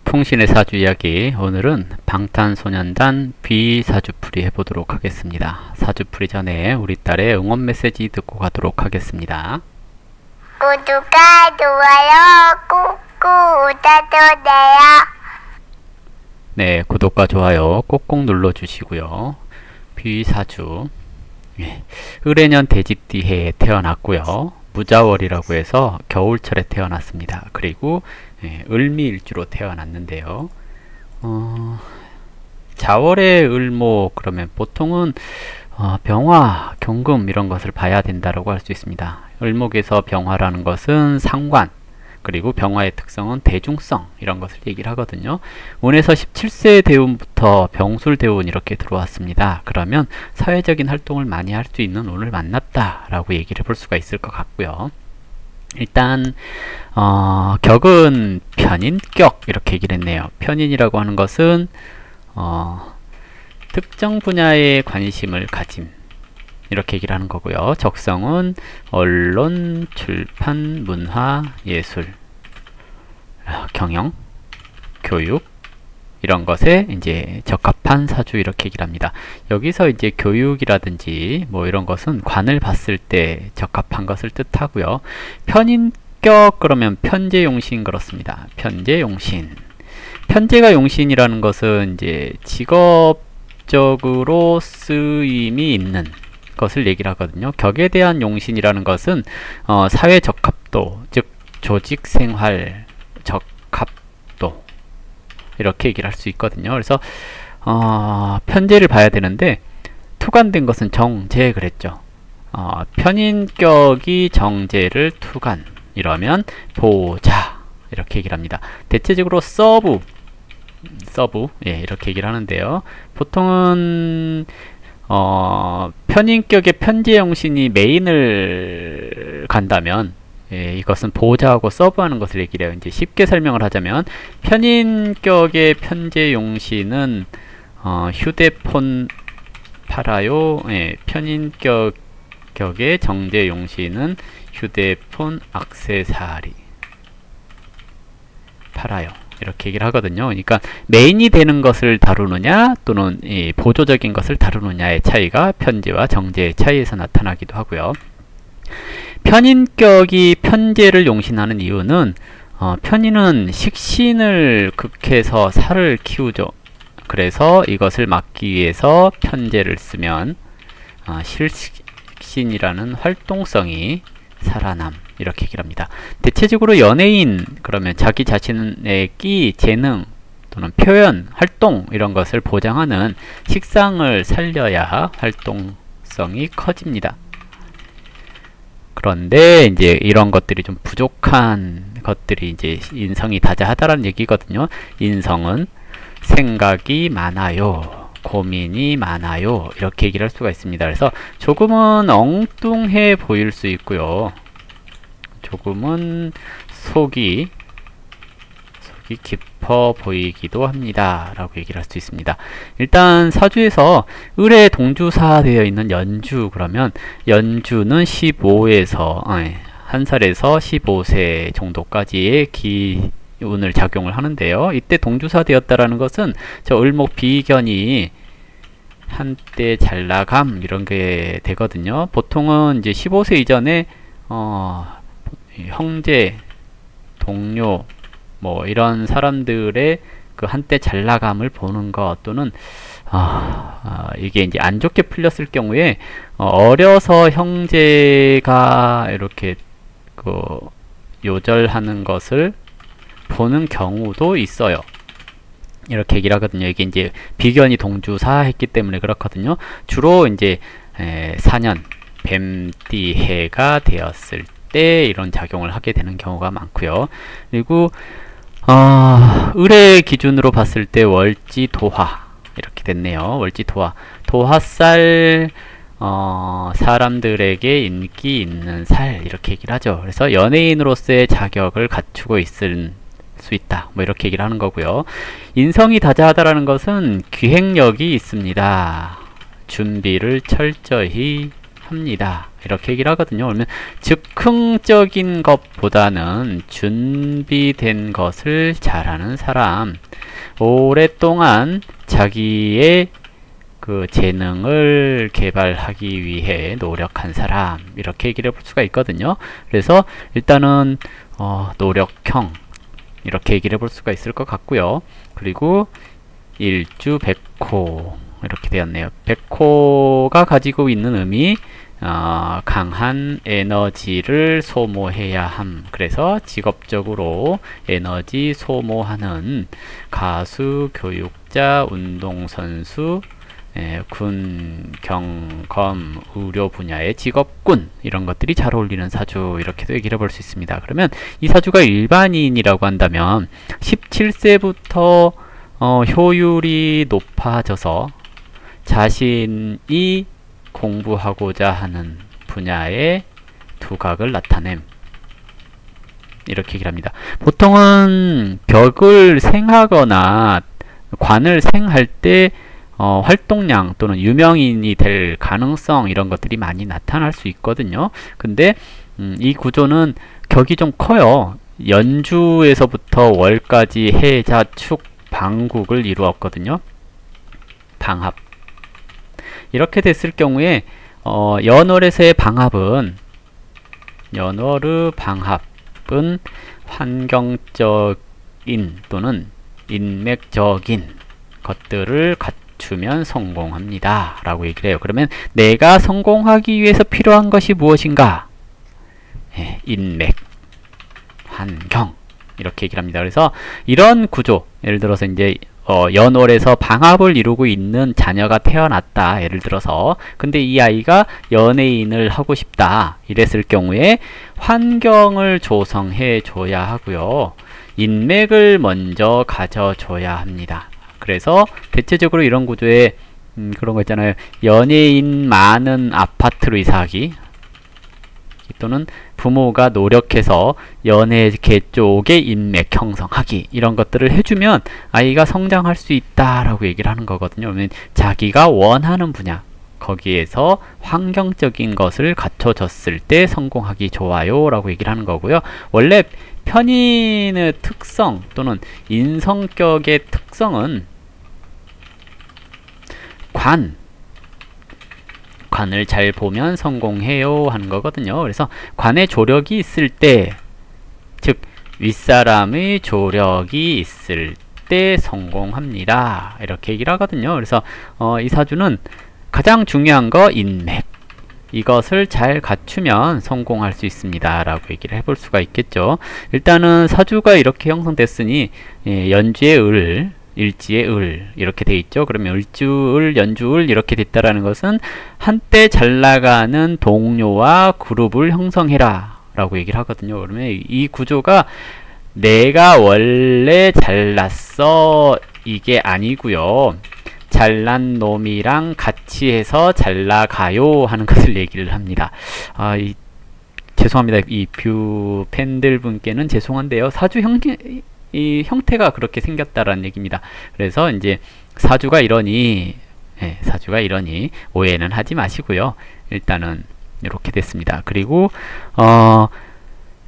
풍신의 사주 이야기. 오늘은 방탄소년단 비사주풀이 해보도록 하겠습니다. 사주풀이 전에 우리 딸의 응원 메시지 듣고 가도록 하겠습니다. 구독과 좋아요 꾹꾹 눌러주세요. 네, 구독과 좋아요 꼭꼭 눌러주시고요. 비사주, 을해년 돼지띠 해에 태어났고요. 무자월이라고 해서 겨울철에 태어났습니다. 그리고 을미일주로 태어났는데요. 자월의 을목 그러면 보통은 병화, 경금 이런 것을 봐야 된다라고 할 수 있습니다. 을목에서 병화라는 것은 상관, 그리고 병화의 특성은 대중성 이런 것을 얘기를 하거든요. 운에서 17세 대운부터 병술 대운 이렇게 들어왔습니다. 그러면 사회적인 활동을 많이 할 수 있는 운을 만났다 라고 얘기를 볼 수가 있을 것 같고요. 일단 격은 편인격 이렇게 얘기를 했네요. 편인이라고 하는 것은 특정 분야에 관심을 가짐 이렇게 얘기를 하는 거고요. 적성은 언론, 출판, 문화, 예술, 경영, 교육 이런 것에 이제 적합한 사주 이렇게 얘기를 합니다. 여기서 이제 교육이라든지 뭐 이런 것은 관을 봤을 때 적합한 것을 뜻하고요. 편인격 그러면 편재용신 그렇습니다. 편재용신. 편재가 용신이라는 것은 이제 직업적으로 쓰임이 있는 것을 얘기를 하거든요. 격에 대한 용신이라는 것은 사회 적합도, 즉 조직생활 적합도 이렇게 얘기를 할 수 있거든요. 그래서 편재를 봐야 되는데 투관된 것은 정재 그랬죠. 편인격이 정재를 투관 이러면 보자 이렇게 얘기를 합니다. 대체적으로 서브 이렇게 얘기를 하는데요. 보통은 편인격의 편재용신이 메인을 간다면 이것은 보호자하고 서브하는 것을 얘기를 해요. 이제 쉽게 설명을 하자면 편인격의 편재용신은 휴대폰 팔아요. 편인격의 정재용신은 휴대폰 액세서리 팔아요. 이렇게 얘기를 하거든요. 그러니까 메인이 되는 것을 다루느냐 또는 보조적인 것을 다루느냐의 차이가 편재와 정재의 차이에서 나타나기도 하고요. 편인격이 편재를 용신하는 이유는 편인은 식신을 극해서 살을 키우죠. 그래서 이것을 막기 위해서 편재를 쓰면 실식신이라는 활동성이 살아남 이렇게 얘기를 합니다. 대체적으로 연예인 그러면 자기 자신의 끼, 재능 또는 표현, 활동 이런 것을 보장하는 식상을 살려야 활동성이 커집니다. 그런데 이제 이런 것들이 좀 부족한 것들이 이제 인성이 다자하다라는 얘기거든요. 인성은 생각이 많아요. 고민이 많아요. 이렇게 얘기를 할 수가 있습니다. 그래서 조금은 엉뚱해 보일 수 있고요. 조금은 속이 깊어 보이기도 합니다. 라고 얘기를 할 수 있습니다. 일단 사주에서 을에 동주사 되어 있는 연주 그러면 연주는 15에서 1살에서 15세 정도까지의 기운을 작용을 하는데요. 이때 동주사 되었다라는 것은 저 을목 비견이 한때 잘나감 이런 게 되거든요. 보통은 이제 15세 이전에 형제, 동료 뭐 이런 사람들의 그 한때 잘나감을 보는 것 또는 이게 이제 안 좋게 풀렸을 경우에 어려서 형제가 이렇게 요절하는 것을 보는 경우도 있어요. 이렇게 얘기를 하거든요. 이게 이제 비견이 동주사 했기 때문에 그렇거든요. 주로 이제 4년 뱀띠 해가 되었을 때 이런 작용을 하게 되는 경우가 많고요. 그리고 을의 기준으로 봤을 때 월지 도화 이렇게 됐네요. 월지 도화, 도화살 사람들에게 인기 있는 살 이렇게 얘기를 하죠. 그래서 연예인으로서의 자격을 갖추고 있을 수 있다 뭐 이렇게 얘기를 하는 거고요. 인성이 다자하다라는 것은 기획력이 있습니다. 준비를 철저히 합니다. 이렇게 얘기를 하거든요. 그러면 즉흥적인 것보다는 준비된 것을 잘하는 사람, 오랫동안 자기의 그 재능을 개발하기 위해 노력한 사람, 이렇게 얘기를 해볼 수가 있거든요. 그래서 일단은 노력형, 이렇게 얘기를 해볼 수가 있을 것 같고요. 그리고 일주백호, 이렇게 되었네요. 백호가 가지고 있는 의미, 강한 에너지를 소모해야 함. 그래서 직업적으로 에너지 소모하는 가수, 교육자, 운동선수, 군, 경, 검, 의료 분야의 직업군, 이런 것들이 잘 어울리는 사주, 이렇게도 얘기를 해볼 수 있습니다. 그러면 이 사주가 일반인이라고 한다면 17세부터 효율이 높아져서 자신이 공부하고자 하는 분야의 두각을 나타냄, 이렇게 얘기를 합니다. 보통은 벽을 생하거나 관을 생할 때 활동량 또는 유명인이 될 가능성, 이런 것들이 많이 나타날 수 있거든요. 근데 이 구조는 격이 좀 커요. 연주에서부터 월까지 해, 자, 축, 방국을 이루었거든요. 방합. 이렇게 됐을 경우에 연월에서의 방합은, 연월의 방합은 환경적인 또는 인맥적인 것들을 갖추면 성공합니다 라고 얘기를 해요. 그러면 내가 성공하기 위해서 필요한 것이 무엇인가? 인맥, 환경, 이렇게 얘기를 합니다. 그래서 이런 구조, 예를 들어서 이제 연월에서 방합을 이루고 있는 자녀가 태어났다, 예를 들어서. 근데 이 아이가 연예인을 하고 싶다, 이랬을 경우에 환경을 조성해 줘야 하고요, 인맥을 먼저 가져줘야 합니다. 그래서 대체적으로 이런 구조에 그런 거 있잖아요. 연예인 많은 아파트로 이사하기, 또는 부모가 노력해서 연예계 쪽의 인맥 형성하기, 이런 것들을 해주면 아이가 성장할 수 있다라고 얘기를 하는 거거든요. 그러면 자기가 원하는 분야, 거기에서 환경적인 것을 갖춰졌을 때 성공하기 좋아요 라고 얘기를 하는 거고요. 원래 편인의 특성 또는 인성격의 특성은 관을 잘 보면 성공해요 하는 거거든요. 그래서 관의 조력이 있을 때, 즉 윗사람의 조력이 있을 때 성공합니다, 이렇게 얘기를 하거든요. 그래서 이 사주는 가장 중요한 거 인맥, 이것을 잘 갖추면 성공할 수 있습니다 라고 얘기를 해볼 수가 있겠죠. 일단은 사주가 이렇게 형성됐으니 연주의 을, 일지의 을, 이렇게 돼 있죠. 그러면 을주을, 연주을 이렇게 됐다라는 것은 한때 잘 나가는 동료와 그룹을 형성해라 라고 얘기를 하거든요. 그러면 이 구조가 내가 원래 잘났어, 이게 아니고요, 잘난 놈이랑 같이 해서 잘 나가요 하는 것을 얘기를 합니다. 죄송합니다. 이 뷰 팬들 분께는 죄송한데요, 사주 이 형태가 그렇게 생겼다라는 얘기입니다. 그래서 이제 사주가 이러니 오해는 하지 마시고요. 일단은 이렇게 됐습니다. 그리고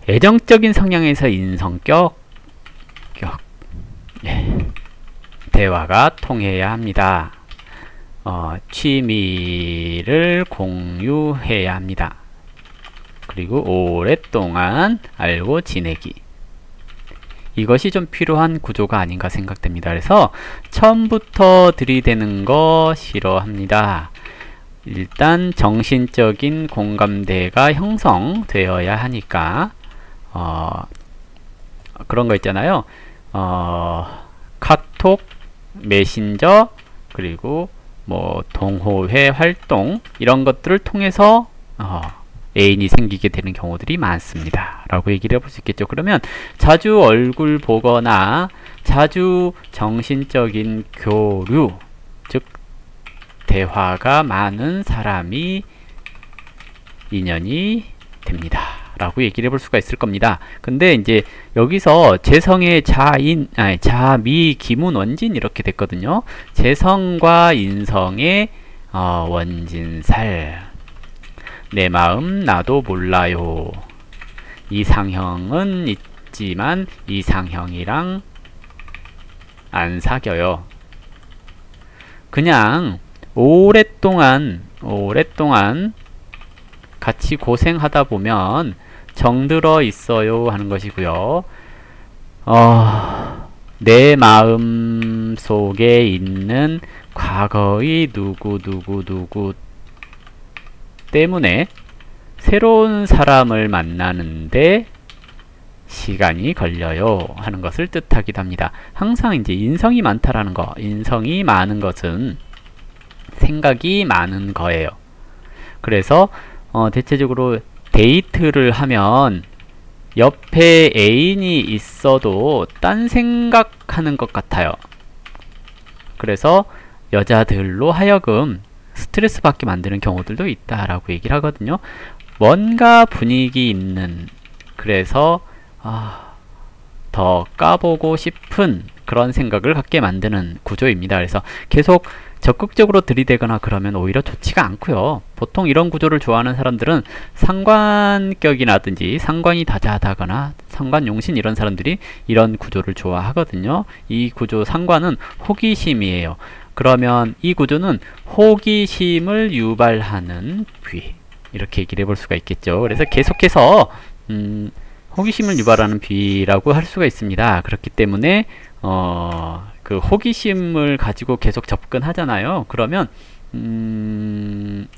애정적인 성향에서 인성격, 대화가 통해야 합니다. 취미를 공유해야 합니다. 그리고 오랫동안 알고 지내기, 이것이 좀 필요한 구조가 아닌가 생각됩니다. 그래서 처음부터 들이대는 거 싫어합니다. 일단 정신적인 공감대가 형성되어야 하니까 그런 거 있잖아요. 카톡, 메신저, 그리고 뭐 동호회 활동, 이런 것들을 통해서 애인이 생기게 되는 경우들이 많습니다 라고 얘기를 해볼 수 있겠죠. 그러면 자주 얼굴 보거나 자주 정신적인 교류, 즉 대화가 많은 사람이 인연이 됩니다 라고 얘기를 해볼 수가 있을 겁니다. 근데 이제 여기서 재성의 자미, 기문, 원진 이렇게 됐거든요. 재성과 인성의 원진살, 내 마음 나도 몰라요. 이상형은 있지만 이상형이랑 안 사겨요. 그냥 오랫동안 같이 고생하다 보면 정들어 있어요 하는 것이고요. 내 마음 속에 있는 과거의 누구 때문에 새로운 사람을 만나는데 시간이 걸려요 하는 것을 뜻하기도 합니다. 항상 이제 인성이 많다라는 거, 인성이 많은 것은 생각이 많은 거예요. 그래서 대체적으로 데이트를 하면 옆에 애인이 있어도 딴 생각하는 것 같아요. 그래서 여자들로 하여금 스트레스 받게 만드는 경우들도 있다라고 얘기를 하거든요. 뭔가 분위기 있는, 그래서 더 까보고 싶은 그런 생각을 갖게 만드는 구조입니다. 그래서 계속 적극적으로 들이대거나 그러면 오히려 좋지가 않고요. 보통 이런 구조를 좋아하는 사람들은 상관격이라든지 상관이 다자하다거나 상관용신 이런 사람들이 이런 구조를 좋아하거든요. 이 구조 상관은 호기심이에요. 그러면 이 구조는 호기심을 유발하는 뷔, 이렇게 얘기를 해볼 수가 있겠죠. 그래서 계속해서 호기심을 유발하는 뷔라고 할 수가 있습니다. 그렇기 때문에 그 호기심을 가지고 계속 접근하잖아요. 그러면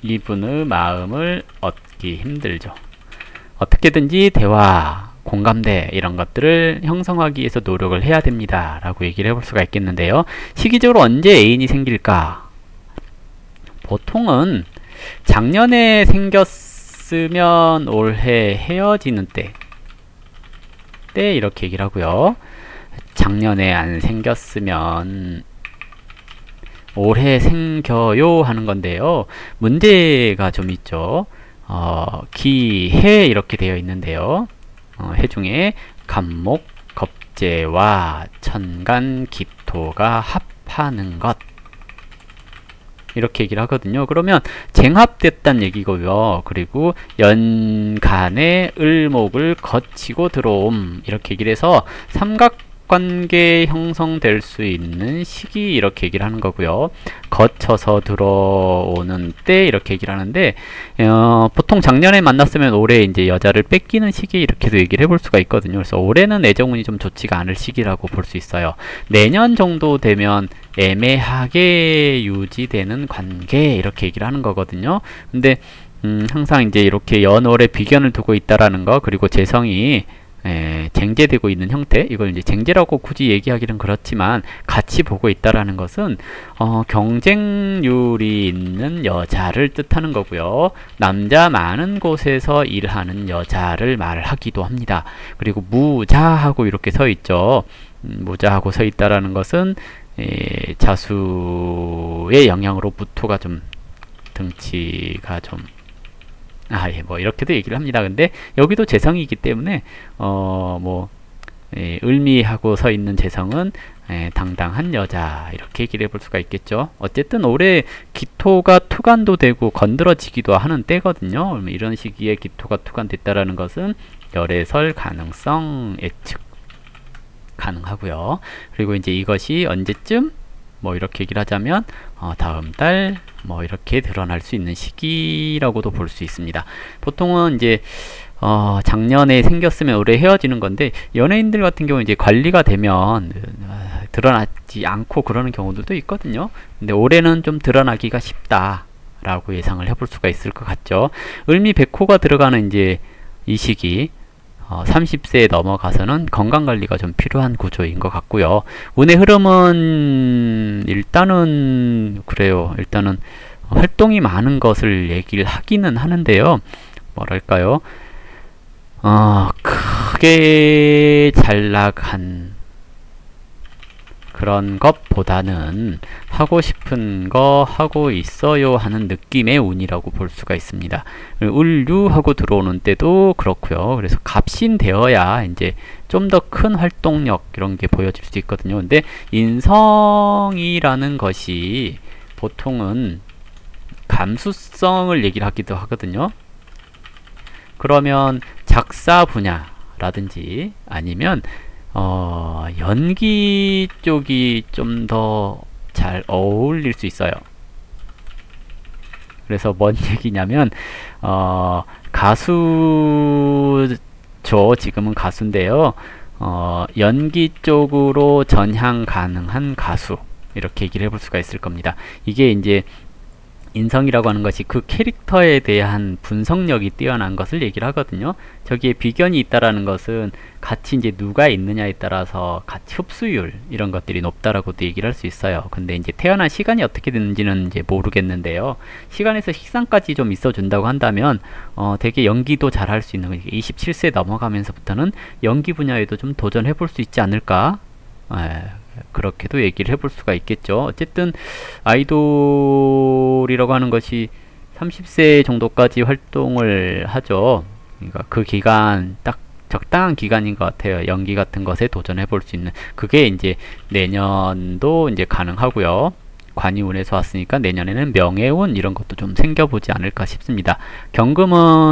이분의 마음을 얻기 힘들죠. 어떻게든지 대화, 공감대 이런 것들을 형성하기 위해서 노력을 해야 됩니다 라고 얘기를 해볼 수가 있겠는데요. 시기적으로 언제 애인이 생길까? 보통은 작년에 생겼으면 올해 헤어지는 때 이렇게 얘기를 하고요. 작년에 안 생겼으면 올해 생겨요 하는 건데요. 문제가 좀 있죠. 기해 이렇게 되어 있는데요. 해 중에 갑목, 겁재와 천간, 기토가 합하는 것, 이렇게 얘기를 하거든요. 그러면 쟁합됐다는 얘기고요. 그리고 연간에 을목을 거치고 들어옴, 이렇게 얘기를 해서 삼각관계 형성될 수 있는 시기, 이렇게 얘기를 하는 거고요. 거쳐서 들어오는 때, 이렇게 얘기를 하는데 보통 작년에 만났으면 올해 이제 여자를 뺏기는 시기, 이렇게도 얘기를 해볼 수가 있거든요. 그래서 올해는 애정운이 좀 좋지가 않을 시기라고 볼 수 있어요. 내년 정도 되면 애매하게 유지되는 관계, 이렇게 얘기를 하는 거거든요. 근데 항상 이제 이렇게 연월에 비견을 두고 있다라는 거, 그리고 재성이 쟁제되고 있는 형태, 이걸 이제 쟁제라고 굳이 얘기하기는 그렇지만 같이 보고 있다라는 것은 경쟁률이 있는 여자를 뜻하는 거고요. 남자 많은 곳에서 일하는 여자를 말하기도 합니다. 그리고 무자하고 이렇게 서 있죠. 무자하고 서 있다라는 것은 자수의 영향으로 무토가 좀 등치가 좀 뭐 이렇게도 얘기를 합니다. 근데 여기도 재성이기 때문에 을미하고 서 있는 재성은 당당한 여자, 이렇게 얘기를 해볼 수가 있겠죠. 어쨌든 올해 기토가 투간도 되고 건드러지기도 하는 때거든요. 이런 시기에 기토가 투간됐다라는 것은 열애설 가능성 예측 가능하고요. 그리고 이제 이것이 언제쯤 뭐 이렇게 얘기를 하자면 다음 달 뭐 이렇게 드러날 수 있는 시기라고도 볼 수 있습니다. 보통은 이제 작년에 생겼으면 올해 헤어지는 건데, 연예인들 같은 경우 이제 관리가 되면 드러나지 않고 그러는 경우들도 있거든요. 근데 올해는 좀 드러나기가 쉽다라고 예상을 해볼 수가 있을 것 같죠. 을미 백호가 들어가는 이제 이 시기 30세에 넘어가서는 건강관리가 좀 필요한 구조인 것 같고요. 운의 흐름은 일단은 그래요. 일단은 활동이 많은 것을 얘기를 하기는 하는데요. 뭐랄까요? 크게 잘 나간 그런 것보다는 하고 싶은 거 하고 있어요 하는 느낌의 운이라고 볼 수가 있습니다. 을류하고 들어오는 때도 그렇고요. 그래서 갑신 되어야 이제 좀 더 큰 활동력 이런 게 보여질 수 있거든요. 근데 인성이라는 것이 보통은 감수성을 얘기를 하기도 하거든요. 그러면 작사 분야라든지 아니면 연기 쪽이 좀 더 잘 어울릴 수 있어요. 그래서 뭔 얘기냐면 가수죠. 지금은 가수인데요. 연기 쪽으로 전향 가능한 가수, 이렇게 얘기를 해볼 수가 있을 겁니다. 이게 이제 인성이라고 하는 것이 그 캐릭터에 대한 분석력이 뛰어난 것을 얘기를 하거든요. 저기에 비견이 있다라는 것은 같이 이제 누가 있느냐에 따라서 같이 흡수율 이런 것들이 높다라고도 얘기를 할 수 있어요. 근데 이제 태어난 시간이 어떻게 됐는지는 이제 모르겠는데요. 시간에서 식상까지 좀 있어 준다고 한다면 되게 연기도 잘 할 수 있는, 27세 넘어가면서부터는 연기 분야에도 좀 도전해 볼 수 있지 않을까? 그렇게도 얘기를 해볼 수가 있겠죠. 어쨌든 아이돌이라고 하는 것이 30세 정도까지 활동을 하죠. 그러니까 그 기간 딱 적당한 기간인 것 같아요. 연기 같은 것에 도전해 볼 수 있는. 그게 이제 내년도 이제 가능하고요. 관이운에서 왔으니까 내년에는 명예운 이런 것도 좀 생겨보지 않을까 싶습니다. 경금은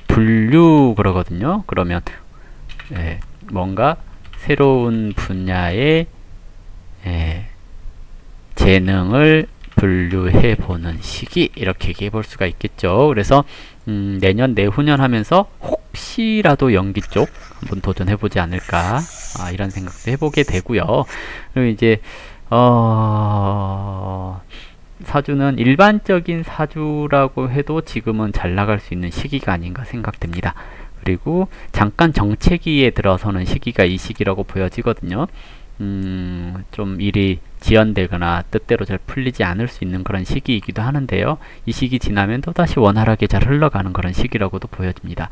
분류 그러거든요. 그러면 뭔가 새로운 분야의 재능을 분류해 보는 시기, 이렇게 얘기해 볼 수가 있겠죠. 그래서 내년 내후년 하면서 혹시라도 연기 쪽 한번 도전해 보지 않을까, 이런 생각도 해보게 되고요. 그리고 이제 사주는 일반적인 사주라고 해도 지금은 잘 나갈 수 있는 시기가 아닌가 생각됩니다. 그리고 잠깐 정체기에 들어서는 시기가 이 시기라고 보여지거든요. 좀 일이 지연되거나 뜻대로 잘 풀리지 않을 수 있는 그런 시기이기도 하는데요. 이 시기 지나면 또다시 원활하게 잘 흘러가는 그런 시기라고도 보여집니다.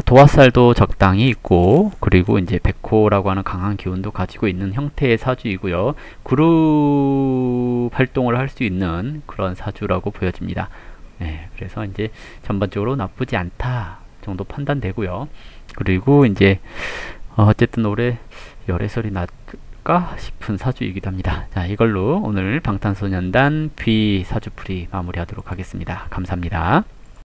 도화살도 적당히 있고, 그리고 이제 백호라고 하는 강한 기운도 가지고 있는 형태의 사주이고요. 그룹 활동을 할 수 있는 그런 사주라고 보여집니다. 그래서 이제 전반적으로 나쁘지 않다 정도 판단되고요. 그리고 이제 어쨌든 올해 열애설이 날까 싶은 사주이기도 합니다. 자, 이걸로 오늘 방탄소년단 B 사주풀이 마무리하도록 하겠습니다. 감사합니다.